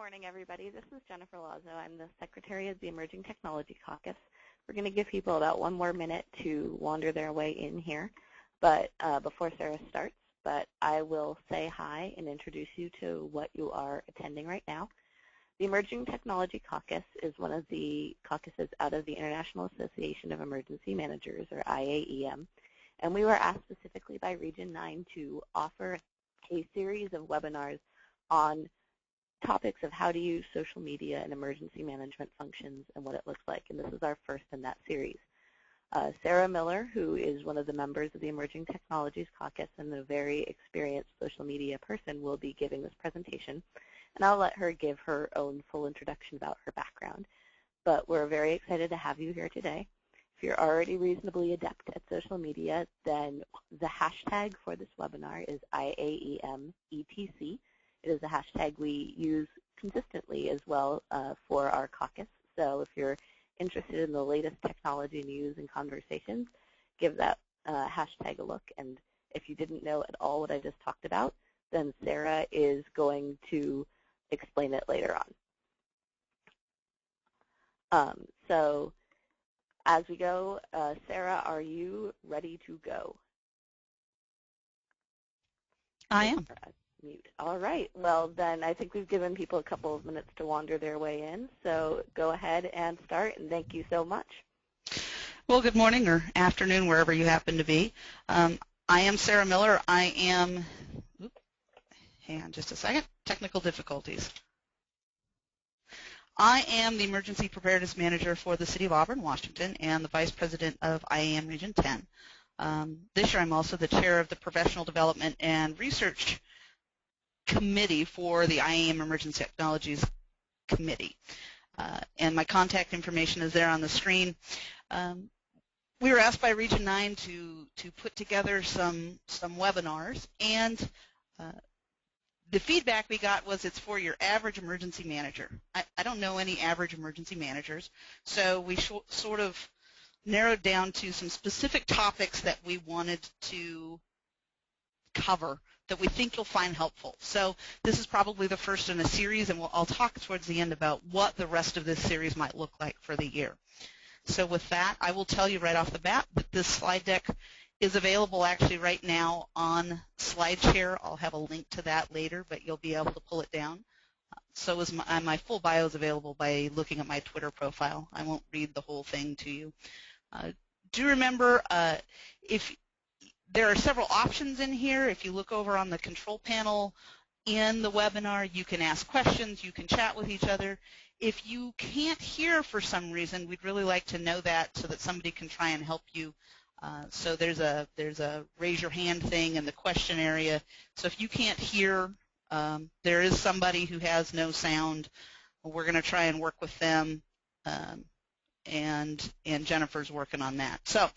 morning, everybody. This is Jennifer Lazo. I'm the Secretary of the Emerging Technology Caucus. We're going to give people about one more minute to wander their way in here but before Sarah starts. But I will say hi and introduce you to what you are attending right now. The Emerging Technology Caucus is one of the caucuses out of the International Association of Emergency Managers, or IAEM. And we were asked specifically by Region 9 to offer a series of webinars on topics of how to use social media and emergency management functions and what it looks like. And this is our first in that series. Sarah Miller, who is one of the members of the Emerging Technologies Caucus and a very experienced social media person, will be giving this presentation. And I'll let her give her own full introduction about her background. But we're very excited to have you here today. If you're already reasonably adept at social media, then the hashtag for this webinar is IAEMETC. It is a hashtag we use consistently as well for our caucus. So if you're interested in the latest technology news and conversations, give that hashtag a look. And if you didn't know at all what I just talked about, then Sarah is going to explain it later on. So as we go, Sarah, are you ready to go? I am. Mute. All right. Well, then I think we've given people a couple of minutes to wander their way in. So go ahead and start, and thank you so much. Well, good morning or afternoon, wherever you happen to be. I am Sarah Miller. I am, hang on just a second, technical difficulties. I am the Emergency Preparedness Manager for the City of Auburn, Washington, and the Vice President of IAM Region 10. This year I'm also the Chair of the Professional Development and Research Committee for the IAM Emergency Technologies Committee. And my contact information is there on the screen. We were asked by Region 9 to put together some webinars, and the feedback we got was it's for your average emergency manager. I don't know any average emergency managers, so we sort of narrowed down to some specific topics that we wanted to cover that we think you'll find helpful. So this is probably the first in a series, and I'll talk towards the end about what the rest of this series might look like for the year. So with that, I will tell you right off the bat that this slide deck is available actually right now on SlideShare. I'll have a link to that later, but you'll be able to pull it down. So is my full bio is available by looking at my Twitter profile. I won't read the whole thing to you. Do remember, if there are several options in here. If you look over on the control panel in the webinar, you can ask questions, you can chat with each other. If you can't hear for some reason, we'd really like to know that so that somebody can try and help you. So there's a raise your hand thing in the question area. So if you can't hear, there is somebody who has no sound. We're going to try and work with them, and Jennifer's working on that. So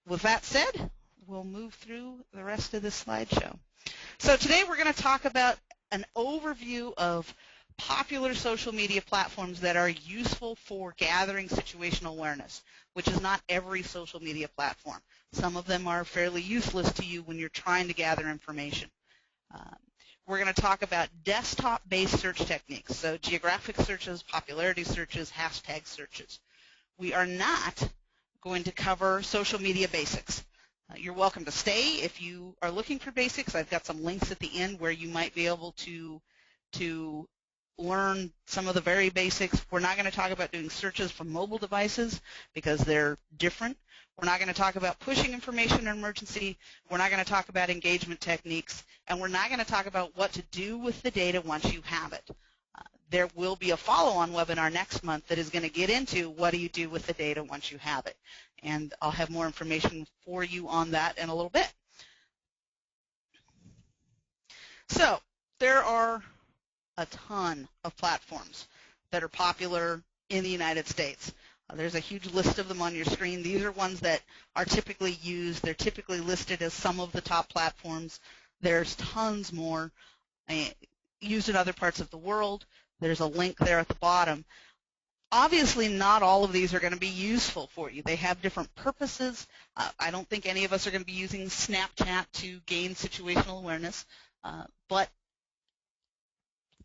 with that said, we'll move through the rest of this slideshow. So today we're going to talk about an overview of popular social media platforms that are useful for gathering situational awareness, which is not every social media platform. Some of them are fairly useless to you when you're trying to gather information. We're going to talk about desktop-based search techniques, so geographic searches, popularity searches, hashtag searches. We are not going to cover social media basics. You're welcome to stay if you are looking for basics. I've got some links at the end where you might be able to learn some of the very basics. We're not going to talk about doing searches from mobile devices because they're different. We're not going to talk about pushing information in an emergency. We're not going to talk about engagement techniques. And we're not going to talk about what to do with the data once you have it. There will be a follow-on webinar next month that is going to get into what do you do with the data once you have it. And I'll have more information for you on that in a little bit. So there are a ton of platforms that are popular in the United States. There's a huge list of them on your screen. These are ones that are typically used. They're typically listed as some of the top platforms. There's tons more used in other parts of the world. There's a link there at the bottom. Obviously, not all of these are going to be useful for you. They have different purposes. I don't think any of us are going to be using Snapchat to gain situational awareness, but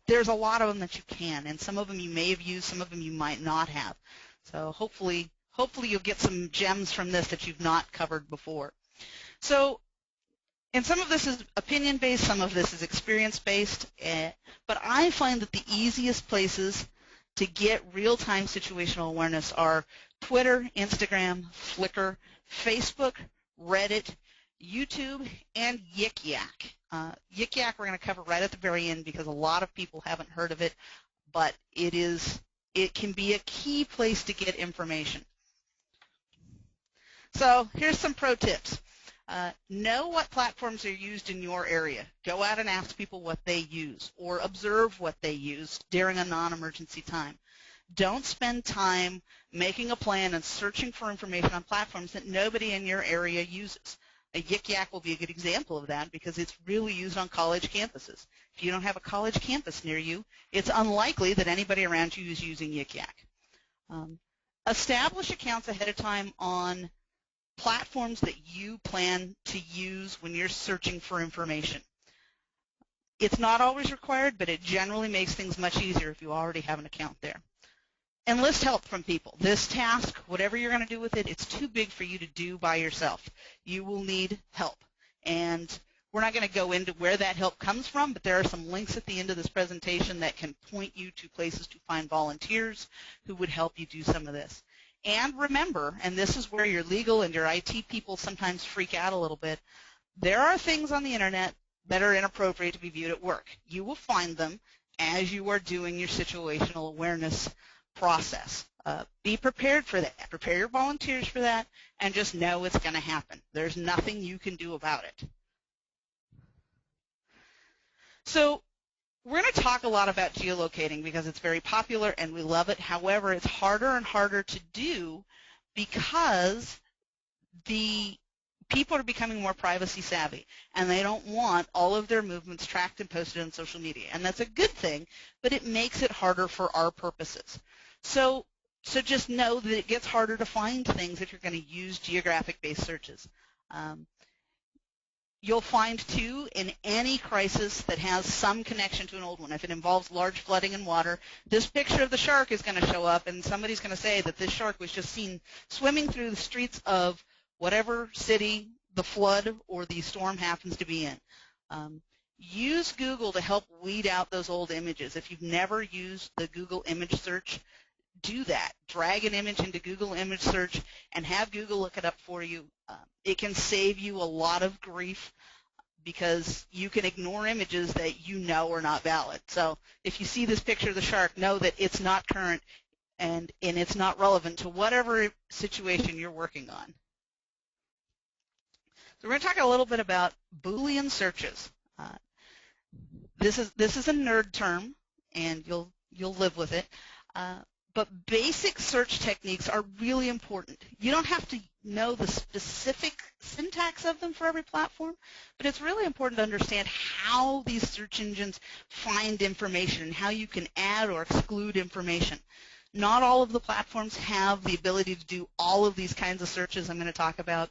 there's a lot of them that you can, and some of them you may have used, some of them you might not have. So hopefully you'll get some gems from this that you've not covered before. So, and some of this is opinion-based, some of this is experience-based, but I find that the easiest places to get real-time situational awareness are Twitter, Instagram, Flickr, Facebook, Reddit, YouTube, and Yik Yak. Yik Yak we're going to cover right at the very end because a lot of people haven't heard of it, but it can be a key place to get information. So here's some pro tips. Know what platforms are used in your area. Go out and ask people what they use or observe what they use during a non-emergency time. Don't spend time making a plan and searching for information on platforms that nobody in your area uses. A Yik Yak will be a good example of that because it's really used on college campuses. If you don't have a college campus near you, it's unlikely that anybody around you is using Yik Yak. Establish accounts ahead of time on platforms that you plan to use when you're searching for information. It's not always required, but it generally makes things much easier if you already have an account there. Enlist help from people. This task, whatever you're going to do with it, it's too big for you to do by yourself. You will need help. And we're not going to go into where that help comes from, but there are some links at the end of this presentation that can point you to places to find volunteers who would help you do some of this. And remember, and this is where your legal and your IT people sometimes freak out a little bit, there are things on the internet that are inappropriate to be viewed at work. You will find them as you are doing your situational awareness process. Be prepared for that. Prepare your volunteers for that, and just know it's going to happen. There's nothing you can do about it. So we're going to talk a lot about geolocating because it's very popular and we love it. However, it's harder and harder to do because the people are becoming more privacy savvy and they don't want all of their movements tracked and posted on social media. And that's a good thing, but it makes it harder for our purposes. So just know that it gets harder to find things if you're going to use geographic-based searches. You'll find, too, in any crisis that has some connection to an old one, if it involves large flooding and water, this picture of the shark is going to show up, and somebody's going to say that this shark was just seen swimming through the streets of whatever city the flood or the storm happens to be in. Use Google to help weed out those old images. If you've never used the Google image search, do that. Drag an image into Google image search and have Google look it up for you. It can save you a lot of grief because you can ignore images that you know are not valid. So if you see this picture of the shark, know that it's not current and it's not relevant to whatever situation you're working on. So we're going to talk a little bit about Boolean searches. This is a nerd term, and you'll live with it. But basic search techniques are really important. You don't have to know the specific syntax of them for every platform, but it's really important to understand how these search engines find information and how you can add or exclude information. Not all of the platforms have the ability to do all of these kinds of searches I'm going to talk about,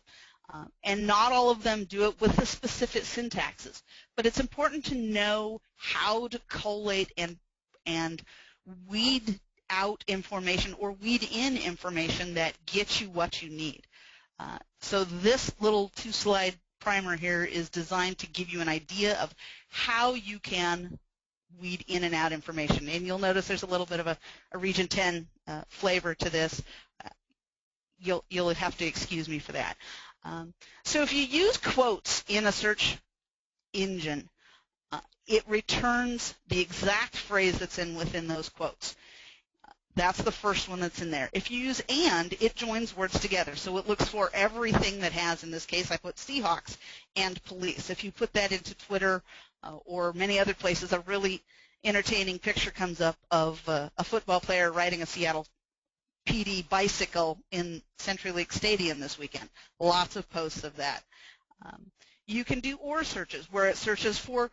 and not all of them do it with the specific syntaxes. But it's important to know how to collate and weed out information or weed in information that gets you what you need. So this little 2-slide primer here is designed to give you an idea of how you can weed in and out information. And you'll notice there's a little bit of a Region 10 flavor to this. You'll have to excuse me for that. So if you use quotes in a search engine, it returns the exact phrase that's within those quotes. That's the first one that's in there. If you use and, it joins words together. So it looks for everything that has, in this case, I put Seahawks and police. If you put that into Twitter or many other places, a really entertaining picture comes up of a football player riding a Seattle PD bicycle in CenturyLink Stadium this weekend. Lots of posts of that. You can do or searches, where it searches for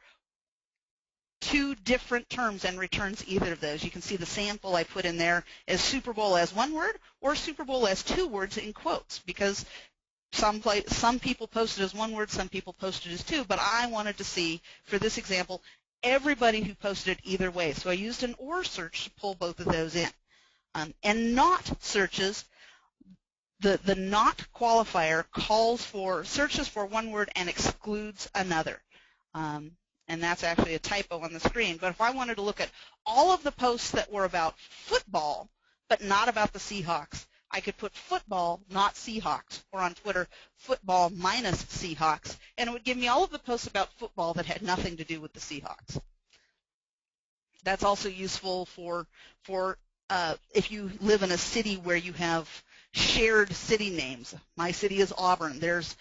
two different terms and returns either of those. You can see the sample I put in there as Super Bowl as one word or Super Bowl as two words in quotes, because some people posted as one word, some people posted as two, but I wanted to see, for this example, everybody who posted it either way. So I used an OR search to pull both of those in. And not searches, the not qualifier calls for searches for one word and excludes another. And that's actually a typo on the screen. But if I wanted to look at all of the posts that were about football but not about the Seahawks, I could put football, not Seahawks, or on Twitter, football minus Seahawks, and it would give me all of the posts about football that had nothing to do with the Seahawks. That's also useful for if you live in a city where you have shared city names. My city is Auburn. There's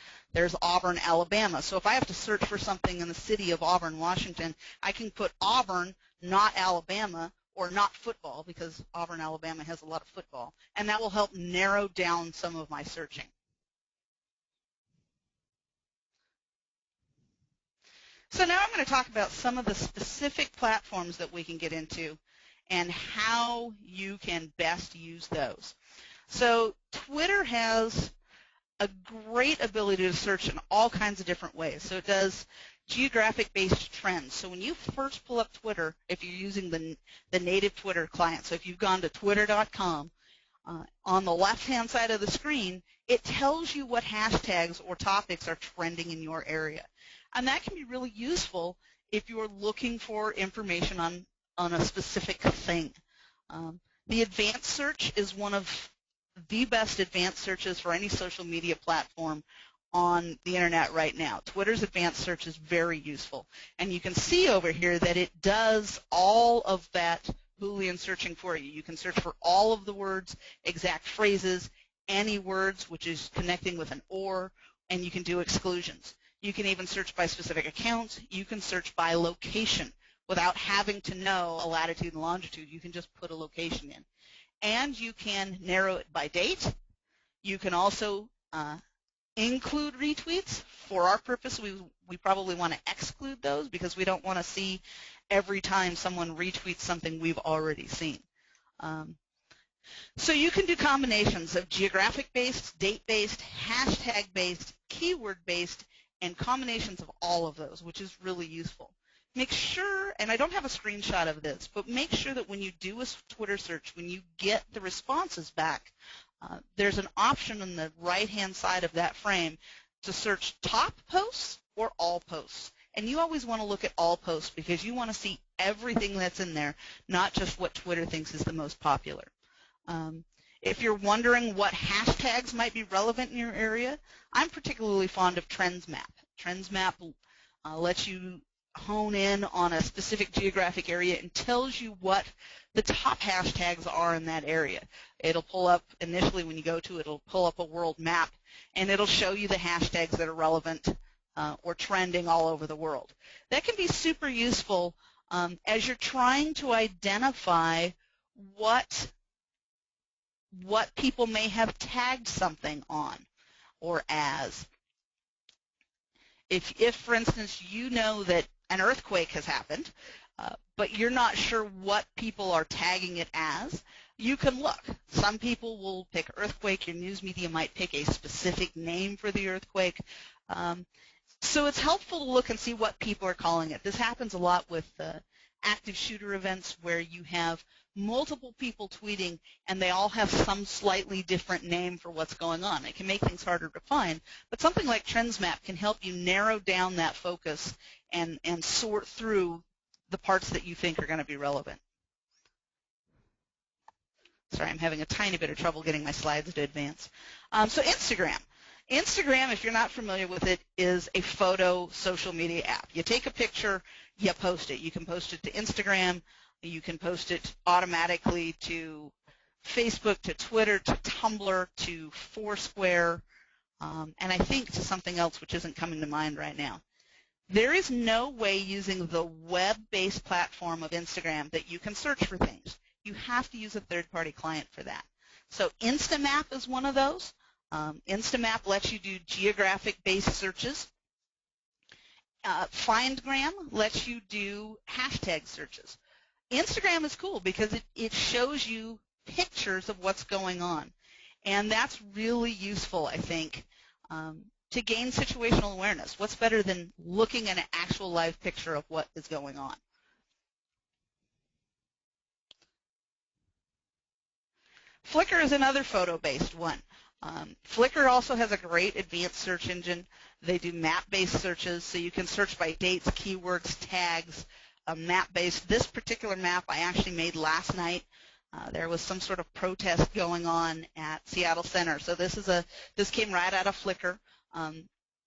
Auburn, Alabama. So if I have to search for something in the city of Auburn, Washington, I can put Auburn, not Alabama, or not football, because Auburn, Alabama has a lot of football, and that will help narrow down some of my searching. So now I'm going to talk about some of the specific platforms that we can get into and how you can best use those. So Twitter has a great ability to search in all kinds of different ways. So it does geographic-based trends. So when you first pull up Twitter, if you're using the native Twitter client, so if you've gone to twitter.com, on the left-hand side of the screen, it tells you what hashtags or topics are trending in your area. And that can be really useful if you're looking for information on a specific thing. The advanced search is one of the best advanced searches for any social media platform on the internet right now. Twitter's advanced search is very useful. And you can see over here that it does all of that Boolean searching for you. You can search for all of the words, exact phrases, any words, which is connecting with an OR, and you can do exclusions. You can even search by specific accounts. You can search by location without having to know a latitude and longitude. You can just put a location in. And you can narrow it by date. You can also include retweets. For our purpose, we probably want to exclude those because we don't want to see every time someone retweets something we've already seen. So you can do combinations of geographic-based, date-based, hashtag-based, keyword-based, and combinations of all of those, which is really useful. Make sure, and I don't have a screenshot of this, but make sure that when you do a Twitter search, when you get the responses back, there's an option on the right-hand side of that frame to search top posts or all posts. And you always want to look at all posts because you want to see everything that's in there, not just what Twitter thinks is the most popular. If you're wondering what hashtags might be relevant in your area, I'm particularly fond of TrendsMap. TrendsMap lets you hone in on a specific geographic area and tells you what the top hashtags are in that area. It'll pull up, initially when you go to it, it'll pull up a world map, and it'll show you the hashtags that are relevant or trending all over the world. That can be super useful as you're trying to identify what people may have tagged something on or as. If, for instance, you know that an earthquake has happened, but you're not sure what people are tagging it as, you can look. Some people will pick earthquake. Your news media might pick a specific name for the earthquake. So it's helpful to look and see what people are calling it. This happens a lot with active shooter events where you have multiple people tweeting and they all have some slightly different name for what's going on. It can make things harder to find, but something like TrendsMap can help you narrow down that focus and sort through the parts that you think are going to be relevant. Sorry, I'm having a tiny bit of trouble getting my slides to advance. So Instagram. Instagram, if you're not familiar with it, is a photo social media app. You take a picture, you post it. You can post it to Instagram. You can post it automatically to Facebook, to Twitter, to Tumblr, to Foursquare, and I think to something else which isn't coming to mind right now. There is no way using the web-based platform of Instagram that you can search for things. You have to use a third-party client for that. So Instamap is one of those. Instamap lets you do geographic-based searches. FindGram lets you do hashtag searches. Instagram is cool because it shows you pictures of what's going on, and that's really useful, I think, to gain situational awareness. What's better than looking at an actual live picture of what is going on? Flickr is another photo-based one. Flickr also has a great advanced search engine. They do map-based searches, so you can search by dates, keywords, tags, map-based. This particular map I actually made last night. There was some sort of protest going on at Seattle Center, so this came right out of Flickr.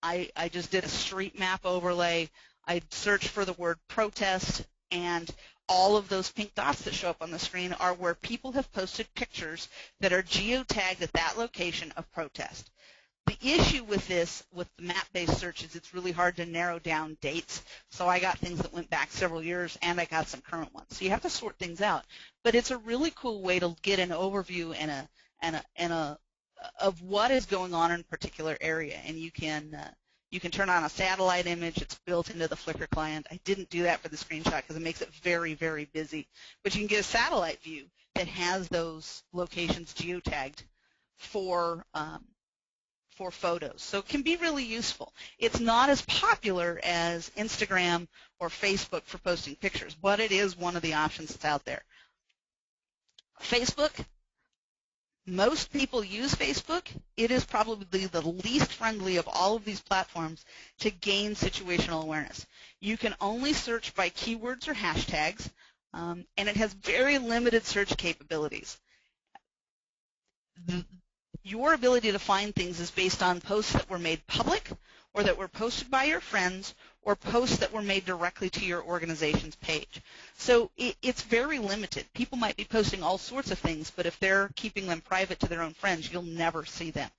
I just did a street map overlay. I searched for the word protest, and all of those pink dots that show up on the screen are where people have posted pictures that are geotagged at that location of protest. The issue with this, with the map-based search, is it's really hard to narrow down dates. So I got things that went back several years, and I got some current ones. So you have to sort things out. But it's a really cool way to get an overview of what is going on in a particular area, and you can turn on a satellite image. It's built into the Flickr client. I didn't do that for the screenshot because it makes it very, very busy. But you can get a satellite view that has those locations geotagged for photos. So it can be really useful. It's not as popular as Instagram or Facebook for posting pictures, but it is one of the options that's out there. Facebook. Most people use Facebook. It is probably the least friendly of all of these platforms to gain situational awareness. You can only search by keywords or hashtags, and it has very limited search capabilities. Your ability to find things is based on posts that were made public or that were posted by your friends or posts that were made directly to your organization's page. So it's very limited. People might be posting all sorts of things, but if they're keeping them private to their own friends, you'll never see them.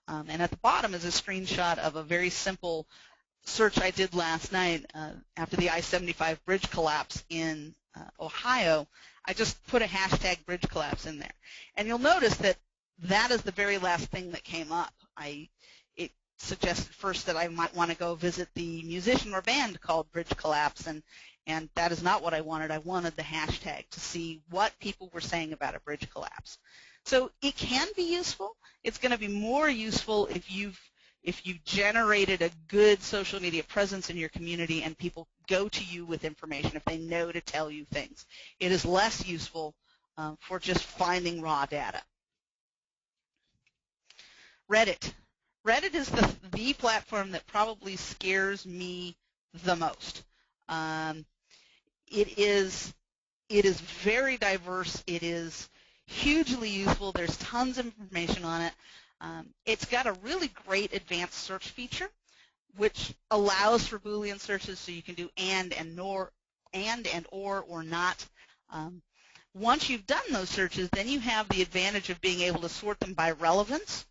And at the bottom is a screenshot of a very simple search I did last night after the I-75 bridge collapse in Ohio. I just put a hashtag bridge collapse in there. And you'll notice that that is the very last thing that came up. It suggested first that I might want to go visit the musician or band called Bridge Collapse, and that is not what I wanted. I wanted the hashtag to see what people were saying about a bridge collapse. So it can be useful. It's going to be more useful if you've generated a good social media presence in your community and people go to you with information if they know to tell you things. It is less useful for just finding raw data. Reddit. Reddit is the platform that probably scares me the most. It is very diverse. It is hugely useful. There's tons of information on it. It's got a really great advanced search feature, which allows for Boolean searches, so you can do and or not. Once you've done those searches, then you have the advantage of being able to sort them by relevance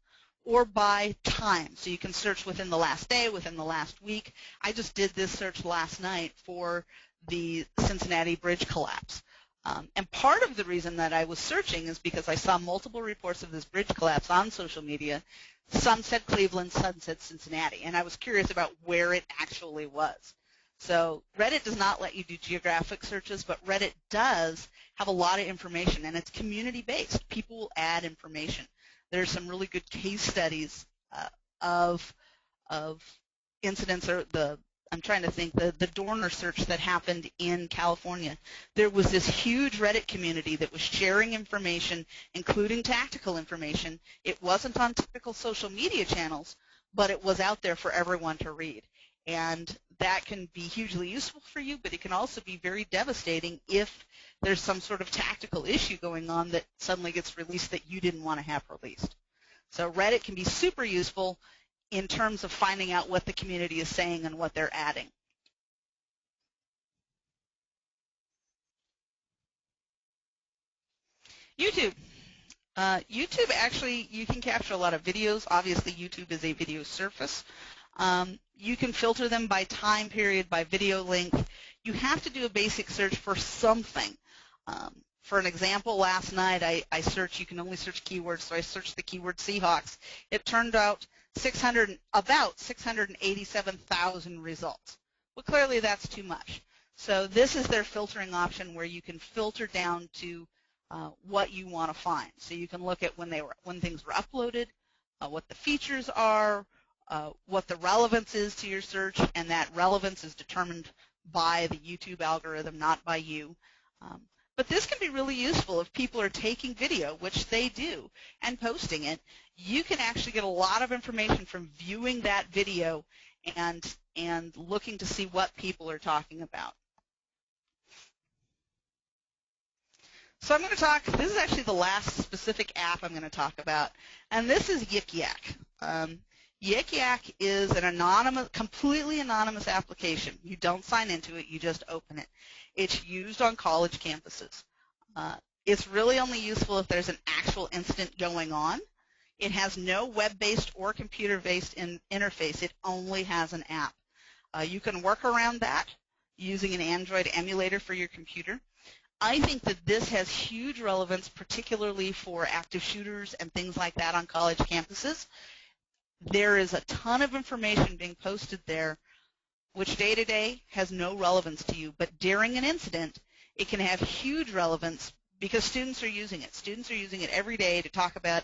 or by time. So you can search within the last day, within the last week. I just did this search last night for the Cincinnati bridge collapse. And part of the reason that I was searching is because I saw multiple reports of this bridge collapse on social media. Some said Cleveland, some said Cincinnati, and I was curious about where it actually was. So Reddit does not let you do geographic searches, but Reddit does have a lot of information, and it's community-based. People will add information. There's some really good case studies of incidents, or I'm trying to think, the Dorner search that happened in California. There was this huge Reddit community that was sharing information, including tactical information. It wasn't on typical social media channels, but it was out there for everyone to read. And that can be hugely useful for you, but it can also be very devastating if there's some sort of tactical issue going on that suddenly gets released that you didn't want to have released. So Reddit can be super useful in terms of finding out what the community is saying and what they're adding. YouTube. YouTube, actually, you can capture a lot of videos. Obviously, YouTube is a video surface. You can filter them by time period, by video length. You have to do a basic search for something. For an example, last night I searched, you can only search keywords, so I searched the keyword Seahawks. It turned out about 687,000 results. Well, clearly that's too much. So this is their filtering option where you can filter down to what you want to find. So you can look at when things were uploaded, what the features are, what the relevance is to your search, and that relevance is determined by the YouTube algorithm, not by you. But this can be really useful if people are taking video, which they do, and posting it. You can actually get a lot of information from viewing that video and looking to see what people are talking about. So I'm going to talk, this is actually the last specific app I'm going to talk about, and this is Yik Yak. Yik Yak is an anonymous, completely anonymous application. You don't sign into it, you just open it. It's used on college campuses. It's really only useful if there's an actual incident going on. It has no web-based or computer-based interface. It only has an app. You can work around that using an Android emulator for your computer. I think that this has huge relevance, particularly for active shooters and things like that on college campuses. There is a ton of information being posted there, which day-to-day has no relevance to you, but during an incident, it can have huge relevance because students are using it. Students are using it every day to talk about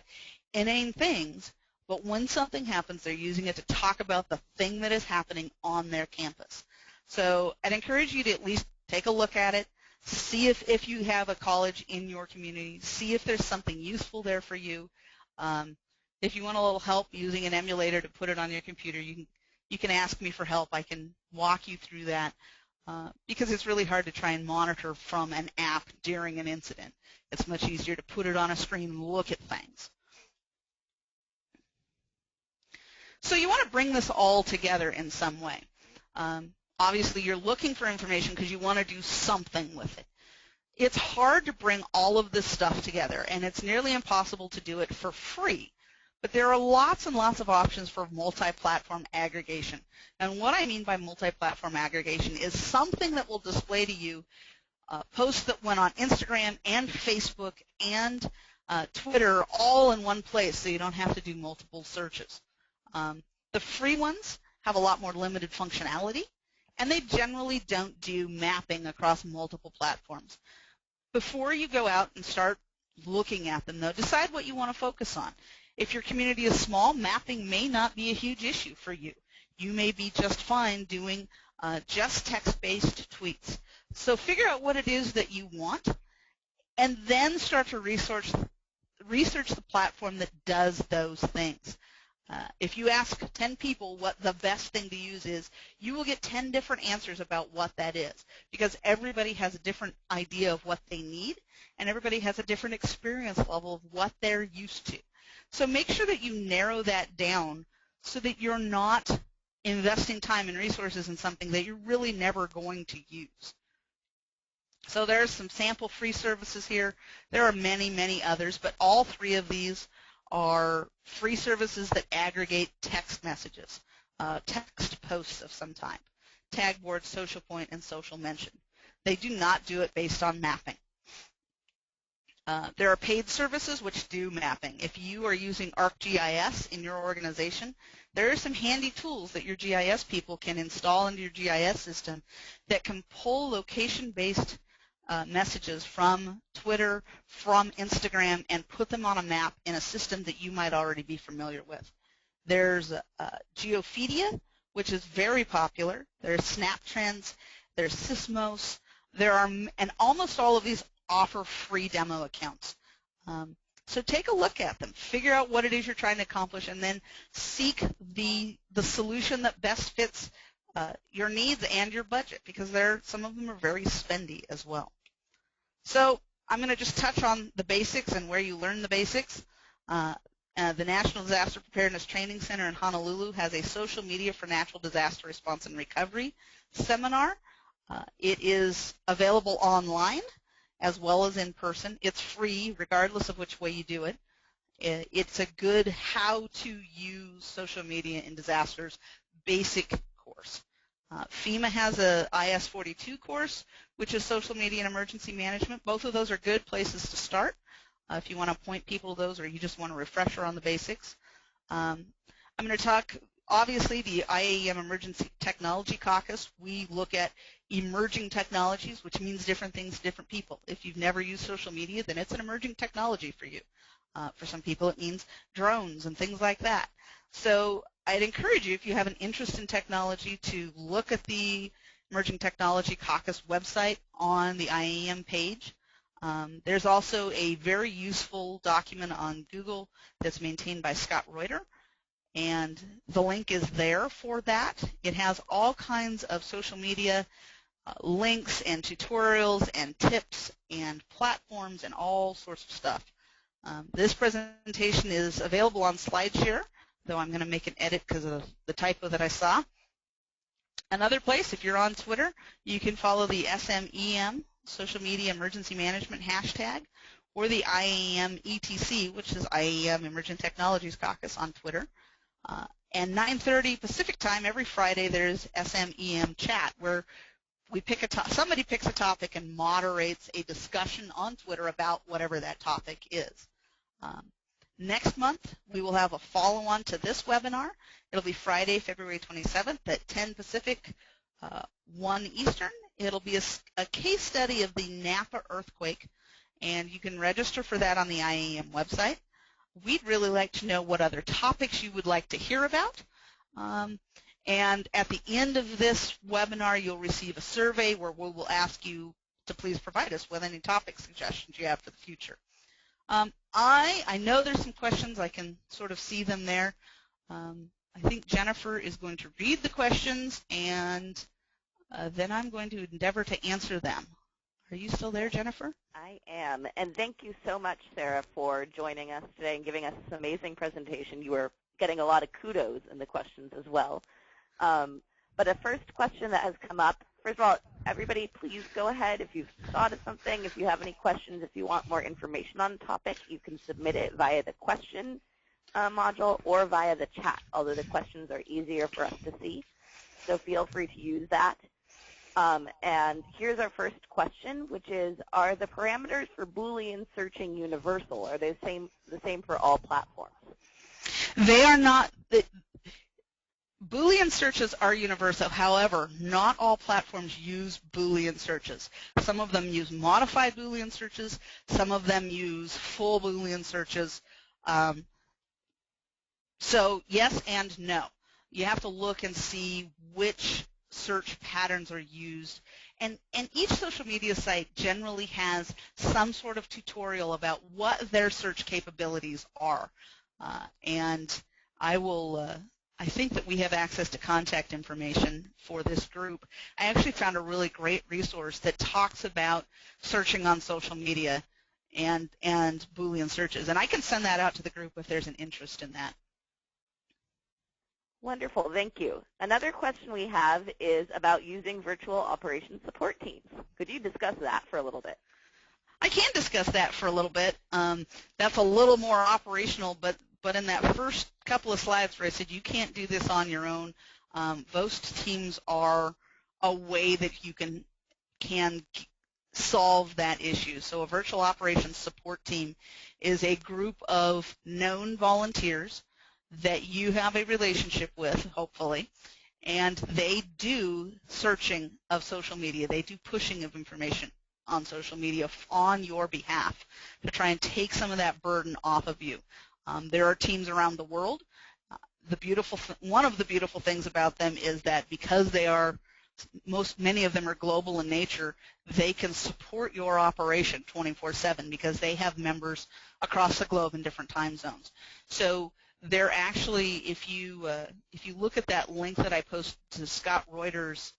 inane things, but when something happens, they're using it to talk about the thing that is happening on their campus. So I'd encourage you to at least take a look at it. See if you have a college in your community. See if there's something useful there for you. If you want a little help using an emulator to put it on your computer, you can ask me for help. I can walk you through that because it's really hard to try and monitor from an app during an incident. It's much easier to put it on a screen and look at things. So you want to bring this all together in some way. Obviously, you're looking for information because you want to do something with it. It's hard to bring all of this stuff together, and it's nearly impossible to do it for free. But there are lots and lots of options for multi-platform aggregation. And what I mean by multi-platform aggregation is something that will display to you posts that went on Instagram and Facebook and Twitter all in one place so you don't have to do multiple searches. The free ones have a lot more limited functionality, and they generally don't do mapping across multiple platforms. Before you go out and start looking at them, though, decide what you want to focus on. If your community is small, mapping may not be a huge issue for you. You may be just fine doing just text-based tweets. So figure out what it is that you want, and then start to research the platform that does those things. If you ask 10 people what the best thing to use is, you will get 10 different answers about what that is, because everybody has a different idea of what they need, and everybody has a different experience level of what they're used to. So make sure that you narrow that down so that you're not investing time and resources in something that you're really never going to use. So there's some sample free services here. There are many, many others, but all three of these are free services that aggregate text messages, text posts of some type, Tagboard, Social Point, and Social Mention. They do not do it based on mapping. There are paid services which do mapping. If you are using ArcGIS in your organization, there are some handy tools that your GIS people can install into your GIS system that can pull location-based messages from Twitter, from Instagram, and put them on a map in a system that you might already be familiar with. There's Geophedia, which is very popular. There's SnapTrends, there's Sysmos. And almost all of these offer free demo accounts. So take a look at them, figure out what it is you're trying to accomplish, and then seek the solution that best fits your needs and your budget, because some of them are very spendy as well. So I'm going to just touch on the basics and where you learn the basics. The National Disaster Preparedness Training Center in Honolulu has a Social Media for Natural Disaster Response and Recovery seminar. It is available online as well as in person. It's free regardless of which way you do it. It's a good how to use social media in disasters basic course. FEMA has a IS-42 course, which is social media and emergency management. Both of those are good places to start if you want to point people to those or you just want a refresher on the basics. I'm going to talk, obviously, the IAEM Emergency Technology Caucus. We look at emerging technologies, which means different things to different people. If you've never used social media, then it's an emerging technology for you. For some people, it means drones and things like that. So I'd encourage you, if you have an interest in technology, to look at the Emerging Technology Caucus website on the IAEM page. There's also a very useful document on Google that's maintained by Scott Reuter, and the link is there for that. It has all kinds of social media links and tutorials and tips and platforms and all sorts of stuff. This presentation is available on SlideShare, though I'm going to make an edit because of the typo that I saw. Another place, if you're on Twitter, you can follow the SMEM, Social Media Emergency Management hashtag, or the IAM ETC, which is IAM Emerging Technologies Caucus on Twitter. And 9:30 Pacific time every Friday, there's SMEM Chat, where we pick somebody picks a topic and moderates a discussion on Twitter about whatever that topic is. Next month, we will have a follow-on to this webinar. It'll be Friday, February 27th at 10 Pacific, 1 Eastern. It'll be a case study of the Napa earthquake, and you can register for that on the IAM website. We'd really like to know what other topics you would like to hear about. And at the end of this webinar, you'll receive a survey where we will ask you to please provide us with any topic suggestions you have for the future. I know there's some questions. I can sort of see them there. I think Jennifer is going to read the questions, and then I'm going to endeavor to answer them. Are you still there, Jennifer? I am, and thank you so much, Sarah, for joining us today and giving us this amazing presentation. You were getting a lot of kudos in the questions as well. But a first question that has come up, first of all, everybody please go ahead if you've thought of something, if you have any questions, if you want more information on the topic, you can submit it via the question module or via the chat, although the questions are easier for us to see. So feel free to use that. And here's our first question, which is, are the parameters for Boolean searching universal? Are they the same for all platforms? They are not. Boolean searches are universal. However, not all platforms use Boolean searches. Some of them use modified Boolean searches. Some of them use full Boolean searches. So yes and no. You have to look and see which search patterns are used. And each social media site generally has some sort of tutorial about what their search capabilities are. And I think that we have access to contact information for this group. I actually found a really great resource that talks about searching on social media and Boolean searches. And I can send that out to the group if there's an interest in that. Wonderful, thank you. Another question we have is about using virtual operations support teams. Could you discuss that for a little bit? I can discuss that for a little bit. That's a little more operational, but in that first couple of slides where I said you can't do this on your own, VOST teams are a way that you can solve that issue. So a virtual operations support team is a group of known volunteers that you have a relationship with, hopefully, and they do searching of social media. They do pushing of information on social media on your behalf to try and take some of that burden off of you. There are teams around the world. One of the beautiful things about them is that because they are, many of them are global in nature, they can support your operation 24/7 because they have members across the globe in different time zones. So they're actually, if you look at that link that I posted to Scott Reuter's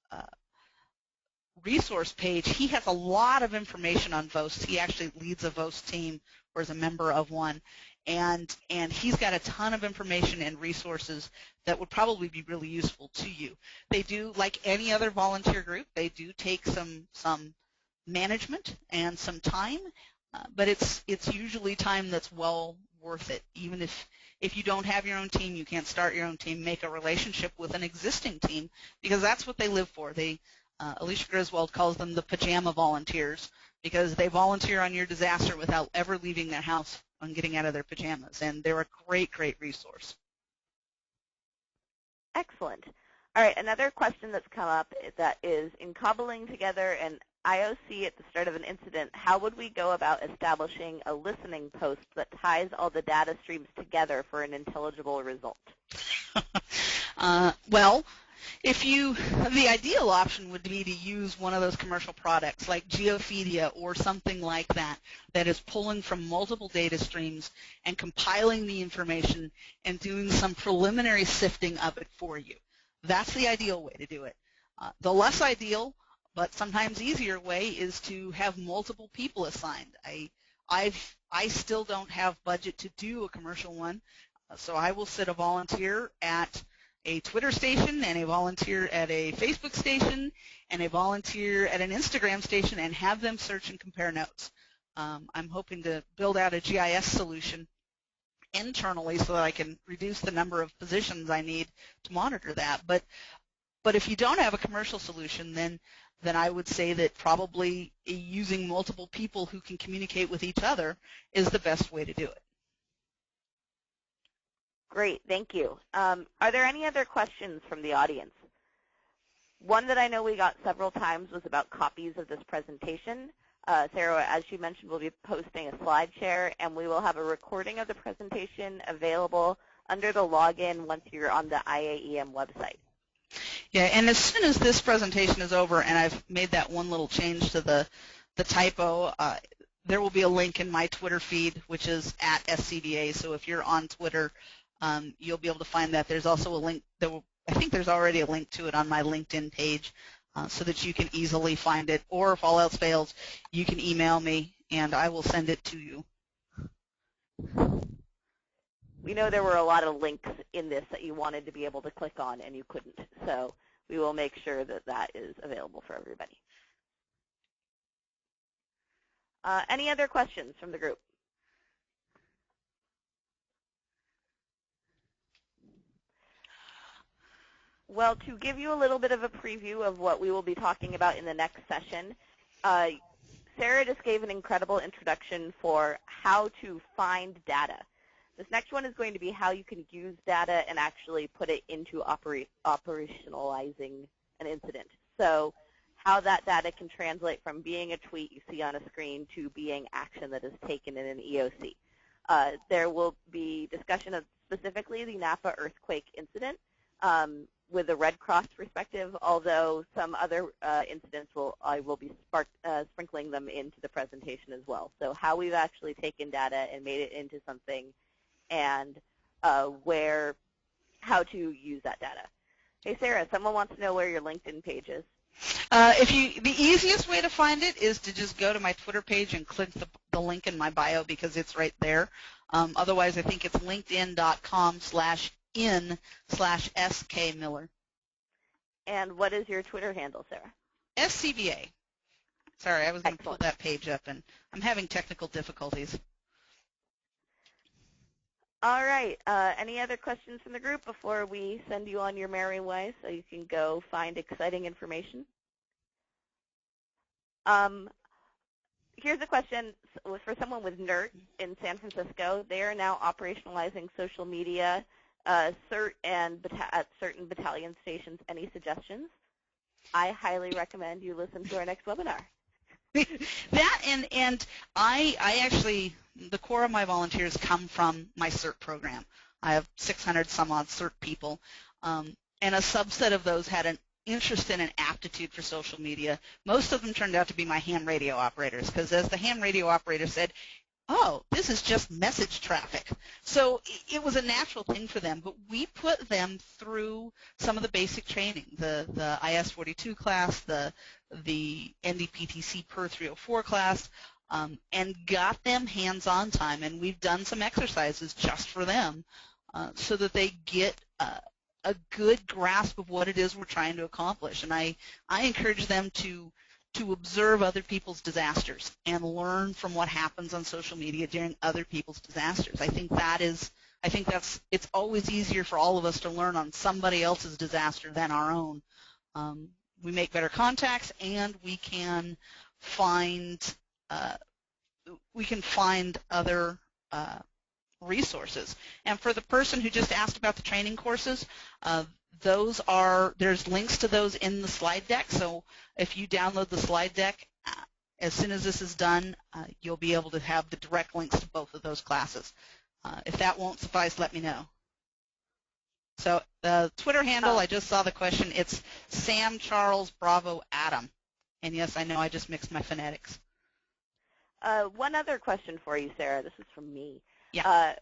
resource page, he has a lot of information on VOST. He actually leads a VOST team or is a member of one, and he's got a ton of information and resources that would probably be really useful to you. They do, like any other volunteer group, they do take some management and some time, but it's usually time that's well worth it. Even if you don't have your own team, you can't start your own team, make a relationship with an existing team, because that's what they live for. Alicia Griswold calls them the pajama volunteers, because they volunteer on your disaster without ever leaving their house and getting out of their pajamas, and they're a great, great resource. Excellent. All right, another question that's come up that is, in cobbling together an IOC at the start of an incident, how would we go about establishing a listening post that ties all the data streams together for an intelligible result? Well, The ideal option would be to use one of those commercial products like Geophedia or something like that that is pulling from multiple data streams and compiling the information and doing some preliminary sifting of it for you. That's the ideal way to do it. The less ideal, but sometimes easier way is to have multiple people assigned. I still don't have budget to do a commercial one, so I will sit a volunteer at a Twitter station and a volunteer at a Facebook station and a volunteer at an Instagram station and have them search and compare notes. I'm hoping to build out a GIS solution internally so that I can reduce the number of positions I need to monitor that. But if you don't have a commercial solution, then I would say that probably using multiple people who can communicate with each other is the best way to do it. Great, thank you. Are there any other questions from the audience? One that I know we got several times was about copies of this presentation. Sarah, as you mentioned, we'll be posting a slide share, and we will have a recording of the presentation available under the login once you're on the IAEM website. Yeah, and as soon as this presentation is over and I've made that one little change to the typo, there will be a link in my Twitter feed, which is @SCBA. So if you're on Twitter, you'll be able to find that. There's also a link. I think there's already a link to it on my LinkedIn page so that you can easily find it. Or if all else fails, you can email me, and I will send it to you. We know there were a lot of links in this that you wanted to be able to click on and you couldn't. So we will make sure that that is available for everybody. Any other questions from the group? Well, to give you a little bit of a preview of what we will be talking about in the next session, Sarah just gave an incredible introduction for how to find data. This next one is going to be how you can use data and actually put it into operationalizing an incident. So how that data can translate from being a tweet you see on a screen to being action that is taken in an EOC. There will be discussion of specifically the Napa earthquake incident with a Red Cross perspective, although some other incidents I will be sprinkling them into the presentation as well. So how we've actually taken data and made it into something and how to use that data. Hey, Sarah, someone wants to know where your LinkedIn page is. The easiest way to find it is to just go to my Twitter page and click the link in my bio because it's right there. Otherwise, I think it's linkedin.com/in/skmiller. And what is your Twitter handle, Sarah? SCBA. Sorry, I was going to pull that page up, and I'm having technical difficulties. All right. Any other questions from the group before we send you on your merry way so you can go find exciting information? Here's a question for someone with NERT in San Francisco. They are now operationalizing social media at certain battalion stations. Any suggestions? I highly recommend you listen to our next webinar. That and I actually, the core of my volunteers come from my CERT program. I have 600 some odd CERT people, and a subset of those had an interest in an aptitude for social media. Most of them turned out to be my ham radio operators because as the ham radio operator said, oh, this is just message traffic. So it was a natural thing for them, but we put them through some of the basic training, the IS-42 class, the NDPTC Per 304 class, and got them hands-on time, and we've done some exercises just for them so that they get a good grasp of what it is we're trying to accomplish. And I encourage them to observe other people's disasters and learn from what happens on social media during other people's disasters. I think it's always easier for all of us to learn on somebody else's disaster than our own. We make better contacts, and we can find other resources. And for the person who just asked about the training courses, there's links to those in the slide deck. So if you download the slide deck, as soon as this is done, you'll be able to have the direct links to both of those classes. If that won't suffice, let me know. So the Twitter handle, I just saw the question. It's Sam Charles Bravo Adam. And yes, I know I just mixed my phonetics. One other question for you, Sarah. This is from me. Yeah.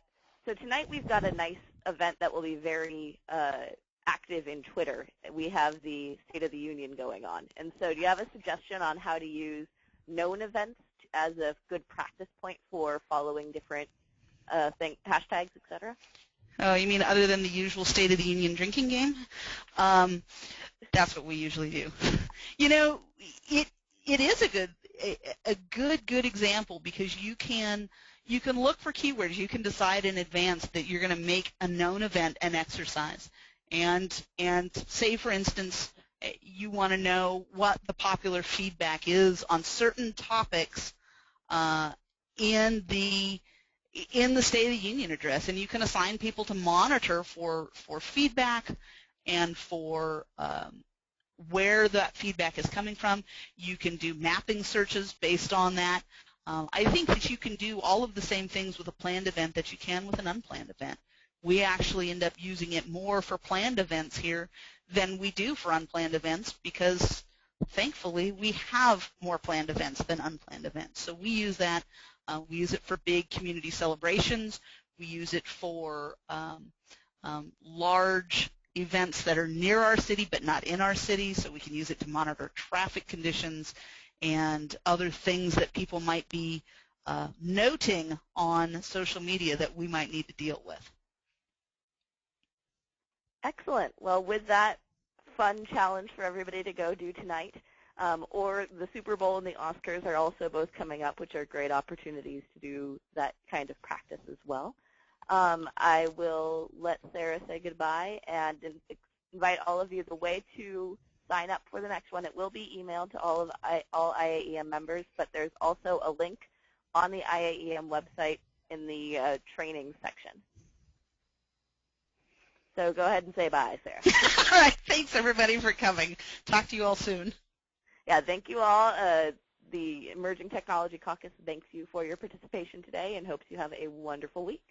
So tonight we've got a nice event that will be very active in Twitter. We have the State of the Union going on. And so do you have a suggestion on how to use known events as a good practice point for following different hashtags, et cetera? Oh, you mean other than the usual State of the Union drinking game? That's what we usually do. You know, it is a good example because you can look for keywords. You can decide in advance that you're going to make a known event an exercise, and say, for instance, you want to know what the popular feedback is on certain topics in the State of the Union address, and you can assign people to monitor for feedback and for where that feedback is coming from. You can do mapping searches based on that. I think that you can do all of the same things with a planned event that you can with an unplanned event. We actually end up using it more for planned events here than we do for unplanned events because, thankfully, we have more planned events than unplanned events. So we use that. We use it for big community celebrations. We use it for large events that are near our city but not in our city, so we can use it to monitor traffic conditions and other things that people might be noting on social media that we might need to deal with. Excellent. Well, with that fun challenge for everybody to go do tonight, or the Super Bowl and the Oscars are also both coming up, which are great opportunities to do that kind of practice as well. I will let Sarah say goodbye and invite all of you. The way to sign up for the next one, it will be emailed to all IAEM members, but there's also a link on the IAEM website in the training section. So go ahead and say bye, Sarah. All right. Thanks, everybody, for coming. Talk to you all soon. Yeah, thank you all. The Emerging Technology Caucus thanks you for your participation today and hopes you have a wonderful week.